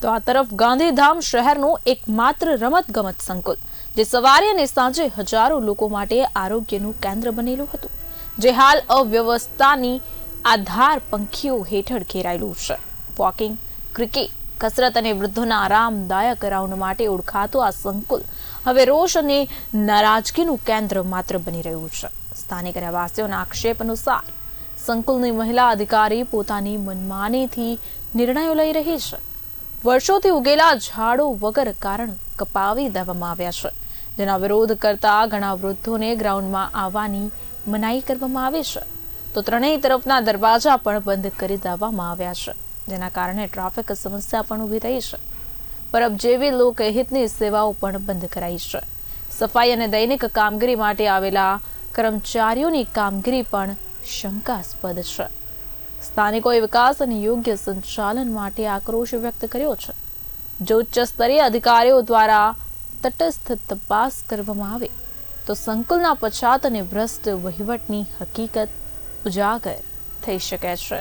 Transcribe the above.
તો આ તરફ ગાંધીધામ શહેરનું એકમાત્ર રમતગમત સંકુલ જે સવારે અને સાંજે હજારો લોકો માટે આરોગ્યનું કેન્દ્ર બનેલું હતું, જે હાલ અવ્યવસ્થાની આધાર પંખીઓ હેઠળ ઘેરાયેલું છે. વોકિંગ, ક્રિકેટ, કસરત અને વૃદ્ધોના આરામદાયક રાઉન્ડ માટે ઓળખાતું આ સંકુલ હવે રોષ અને નારાજગીનું કેન્દ્ર માત્ર બની રહ્યું છે. સ્થાનિક રહેવાસીઓના આક્ષેપ અનુસાર સંકુલની મહિલા અધિકારી પોતાની મનમાનીથી નિર્ણયો લઈ રહી છે. વર્ષોથી ઉગેલા ઝાડો વગર કારણ કપાવી દેવામાં આવ્યા છે, જેના વિરોધ કરતા ઘણા વૃદ્ધોને ગ્રાઉન્ડમાં આવવાની મનાઈ કરવામાં આવી છે. તો ત્રણેય તરફના દરવાજા પણ બંધ કરી દેવામાં આવ્યા છે, જેના કારણે ટ્રાફિક સમસ્યા પણ ઊભી થઈ છે. પરબ જેવી લોકહિતની સેવાઓ પણ બંધ કરાઈ છે. સફાઈ અને દૈનિક કામગીરી માટે આવેલા કર્મચારીઓની કામગીરી પણ શંકાસ્પદ છે. સ્થાનિકોએ વિકાસ અને યોગ્ય સંચાલન માટે આક્રોશ વ્યક્ત કર્યો છે. જો ઉચ્ચ સ્તરીય અધિકારીઓ દ્વારા તટસ્થ તપાસ કરવામાં આવે તો સંકુલના પછાત અને ભ્રષ્ટ વહીવટની હકીકત ઉજાગર થઈ શકે છે.